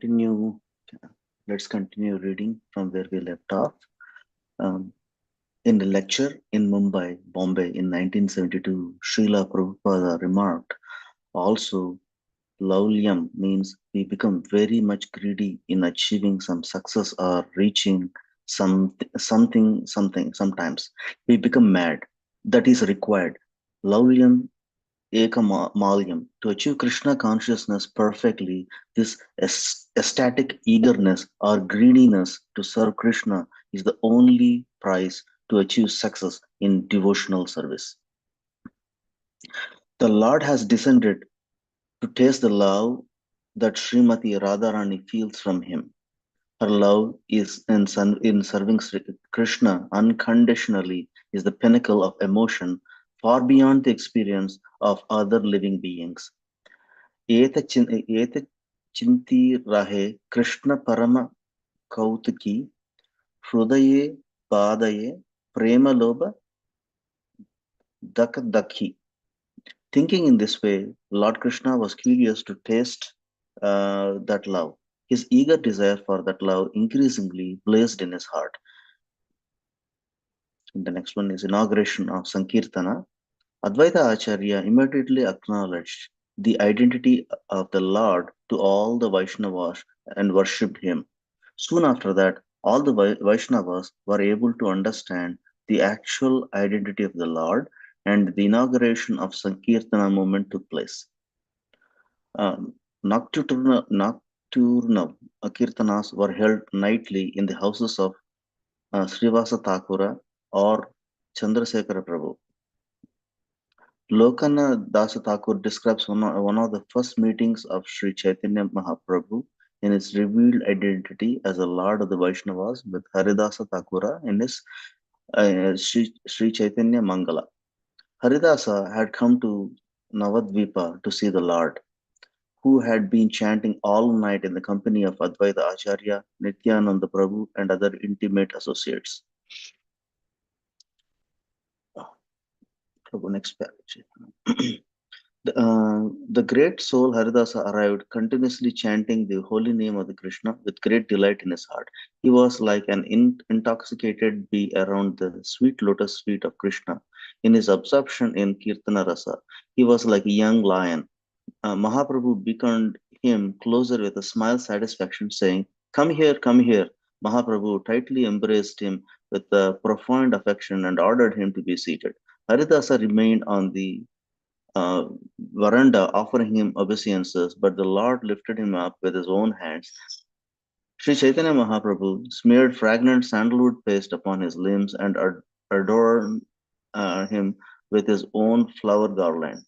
continue. Let's continue reading from where we left off. Um, in a lecture in Mumbai, Bombay in 1972, Srila Prabhupada remarked, also, laulyam means we become very much greedy in achieving some success or reaching something. Sometimes we become mad. That is required. Laulyam Ekamalyam. To achieve Krishna consciousness perfectly, this ecstatic eagerness or greediness to serve Krishna is the only price to achieve success in devotional service. The Lord has descended to taste the love that Srimati Radharani feels from him. Her love is in serving Krishna unconditionally is the pinnacle of emotion far beyond the experience of other living beings. एतच्चिन्ति राहे कृष्ण परम कौतुकी हृदये पादये प्रेमलोभ dakhi. Thinking in this way, Lord Krishna was curious to taste that love. His eager desire for that love increasingly blazed in his heart. And the next one is inauguration of Sankirtana. Advaita Acharya immediately acknowledged the identity of the Lord to all the Vaishnavas and worshipped him. Soon after that, all the Vaishnavas were able to understand the actual identity of the Lord, and the inauguration of Sankirtana movement took place. Um, nocturnal Kirtanas were held nightly in the houses of Srivasa Thakura or Chandrasekhara Prabhu. Lokana Dasa Thakur describes one of the first meetings of Sri Chaitanya Mahaprabhu in his revealed identity as a Lord of the Vaishnavas with Haridasa Thakura in his Sri Chaitanya Mangala. Haridasa had come to Navadvipa to see the Lord, who had been chanting all night in the company of Advaita Acharya, Nityananda Prabhu, and other intimate associates. Next page. The great soul Haridasa arrived, continuously chanting the holy name of the Krishna with great delight in his heart. He was like an intoxicated bee around the sweet lotus feet of Krishna. In his absorption in Kirtana Rasa, he was like a young lion. Mahaprabhu beckoned him closer with a smile satisfaction, saying, come here, come here. Mahaprabhu tightly embraced him with a profound affection and ordered him to be seated. Haridasa remained on the uh, veranda offering him obeisances, but the Lord lifted him up with his own hands. Sri Chaitanya Mahaprabhu smeared fragrant sandalwood paste upon his limbs and adorned him with his own flower garland.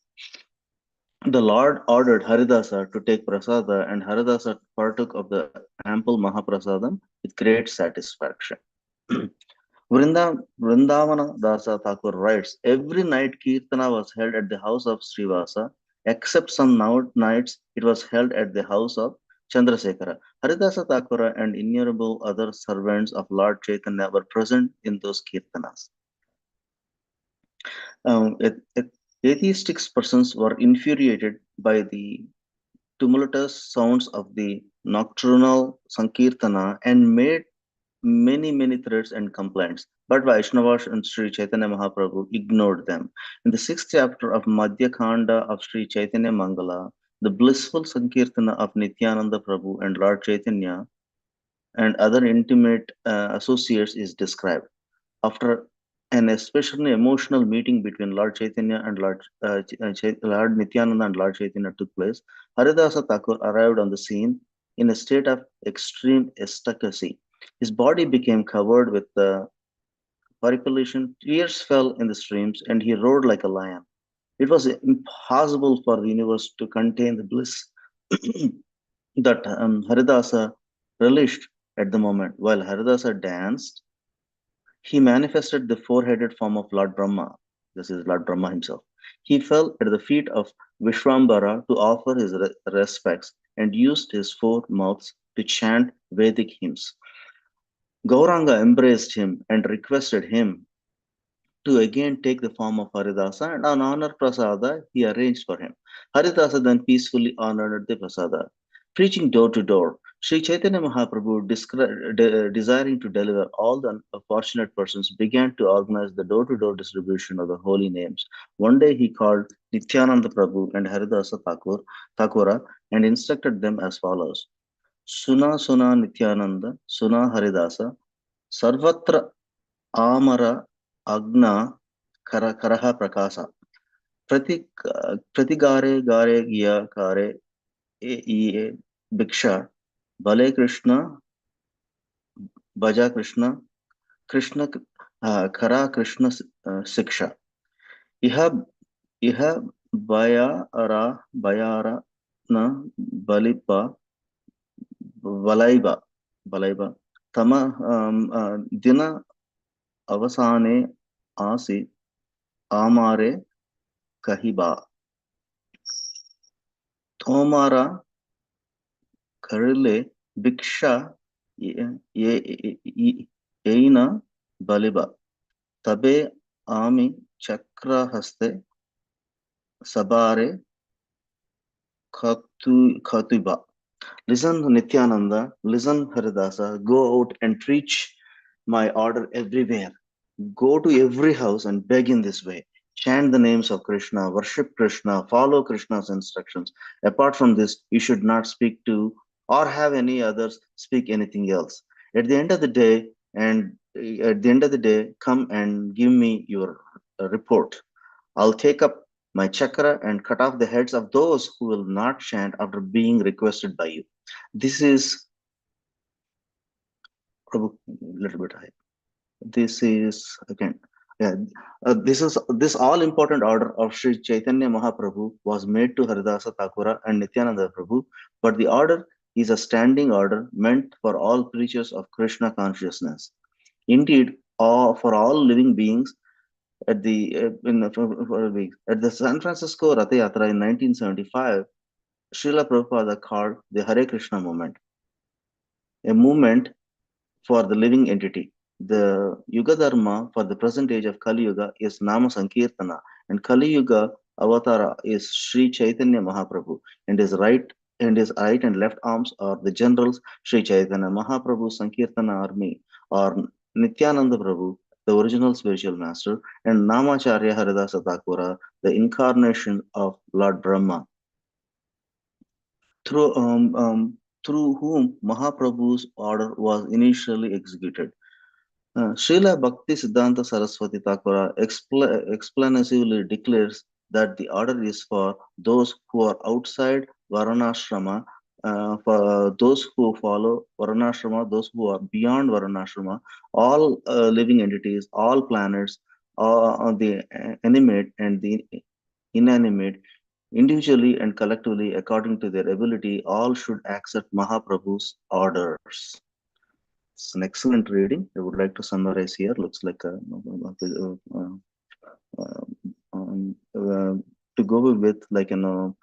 The Lord ordered Haridasa to take prasada, and Haridasa partook of the ample Mahaprasadam with great satisfaction. Vrindavana Dasa Thakur writes, every night Kirtana was held at the house of Srivasa, except some nights it was held at the house of Chandrasekhara. Haridasa Thakura and innumerable other servants of Lord Chaitanya were present in those Kirtanas. Um, atheistic persons were infuriated by the tumultuous sounds of the nocturnal Sankirtana and made many threats and complaints. But Vaishnavas and Sri Chaitanya Mahaprabhu ignored them. In the sixth chapter of Madhya Khanda of Sri Chaitanya Mangala, the blissful Sankirtana of Nityananda Prabhu and Lord Chaitanya and other intimate associates is described. After an especially emotional meeting between Lord Chaitanya and Lord Nityananda and Lord Chaitanya took place, Haridasa Thakur arrived on the scene in a state of extreme ecstasy. His body became covered with the percolation, tears fell in the streams, and he roared like a lion. It was impossible for the universe to contain the bliss that Haridasa relished at the moment. While Haridasa danced, he manifested the four-headed form of Lord Brahma. This is Lord Brahma himself. He fell at the feet of Vishwambara to offer his respects and used his four mouths to chant Vedic hymns. Gauranga embraced him and requested him to again take the form of Haridasa, and on honor prasada he arranged for him. Haridasa then peacefully honored the prasada. Preaching door to door. Sri Chaitanya Mahaprabhu, desiring to deliver all the unfortunate persons, began to organize the door to door distribution of the holy names. One day he called Nityananda Prabhu and Haridasa Thakura and instructed them as follows: Suna Suna Nityananda, Suna Haridasa, Sarvatra Amara Agna Karaha Prakasa. Prati Pratigare Gare Giya Kare E Bhiksha Bale Krishna Bhaja Krishna Krishna Kara Krishna Siksha Iha Iha Bayara Na Balipa Balaiba Tama Dina Avasane Asi Amare Kahiba Tomara Karile Bhiksha Yeina Baliba Tabe Ami Chakra Haste Sabare Khatuba. Listen, Nityananda, listen, Haridasa, go out and preach my order everywhere. Go to every house and beg in this way. Chant the names of Krishna, worship Krishna, follow Krishna's instructions. Apart from this, you should not speak to or have any others speak anything else. At the end of the day, come and give me your report. I'll take up my chakra and cut off the heads of those who will not chant after being requested by you. This is Prabhu, little bit high. This is again, yeah. This all important order of Sri Chaitanya Mahaprabhu was made to Haridasa Thakura and Nityananda Prabhu, but the order is a standing order meant for all preachers of Krishna consciousness. Indeed, for all living beings at the at the San Francisco Ratha Yatra in 1975, Srila Prabhupada called the Hare Krishna movement, a movement for the living entity. The Yuga Dharma for the present age of Kali Yuga is Nama Sankirtana, and Kali Yuga Avatara is Sri Chaitanya Mahaprabhu, and his right and left arms are the generals Sri Chaitanya Mahaprabhu Sankirtana army, or Nityananda Prabhu, the original spiritual master, and Namacharya Haridasa Thakura, the incarnation of Lord Brahma, through um, um, through whom Mahaprabhu's order was initially executed. Srila Bhakti Siddhanta Saraswati Thakura explaintively declares that the order is for those who are outside Varanashrama, for those who follow Varanashrama, those who are beyond Varanashrama, all living entities, all planets, the animate and the inanimate, individually and collectively, according to their ability, all should accept Mahaprabhu's orders. It's an excellent reading. I would like to summarize here. Looks like uh, to go with, like, Lord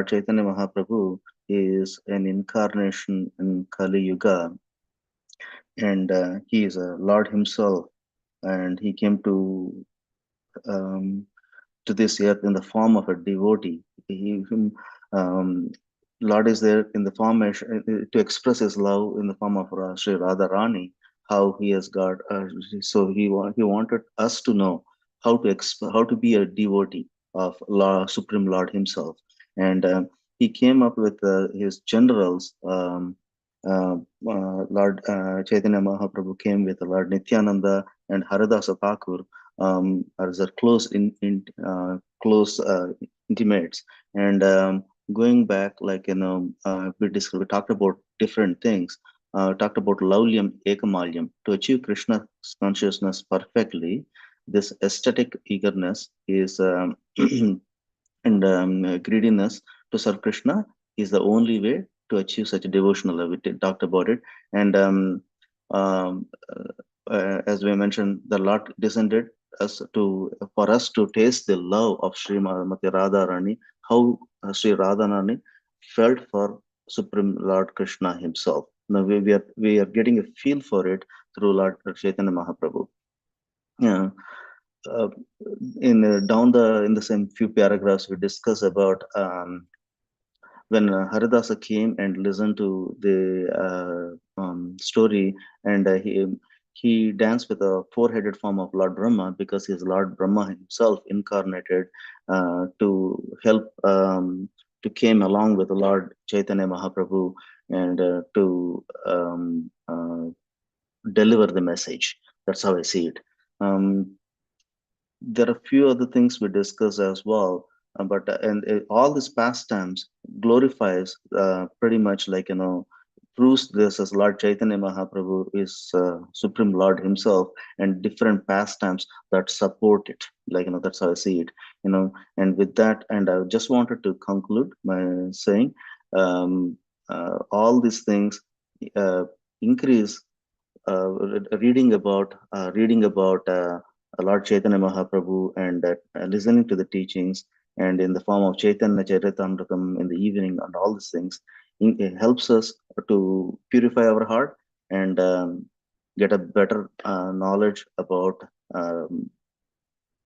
Chaitanya Mahaprabhu is an incarnation in Kali Yuga, and he is a Lord himself, and he came um, to this earth in the form of a devotee. Um, Lord is there in the form to express his love in the form of Sri Radharani, how he has got. He wanted us to know how to be a devotee of Supreme Lord Himself, and he came up with his generals. Uh, Lord Chaitanya Mahaprabhu came with Lord Nityananda and Haridasa Thakur as a close intimates, and going back, like, we talked about different things, talked about Laulyam Ekamalyam. To achieve Krishna's consciousness perfectly, this aesthetic eagerness is and greediness to serve Krishna is the only way to achieve such a devotional love. We talked about it, and um, as we mentioned, the Lord descended us to for us to taste the love of Srimati Radharani, how Sri Radharani felt for Supreme Lord Krishna Himself. Now we are getting a feel for it through Lord Chaitanya Mahaprabhu. Yeah. In the same few paragraphs, we discuss about when Haridasa came and listened to the story, and he danced with a four-headed form of Lord Brahma, because he is Lord Brahma himself incarnated to help, to came along with Lord Chaitanya Mahaprabhu, and to deliver the message. That's how I see it. Um, there are a few other things we discuss as well, but and all these pastimes glorifies, pretty much, like, proves this as Lord Chaitanya Mahaprabhu is Supreme Lord himself, and different pastimes that support it. Like, that's how I see it. And with that, and I just wanted to conclude by saying, um, all these things uh, increase, reading about Lord Chaitanya Mahaprabhu, and listening to the teachings, and in the form of Chaitanya Charitamrita in the evening, and all these things, it helps us to purify our heart, and get a better knowledge about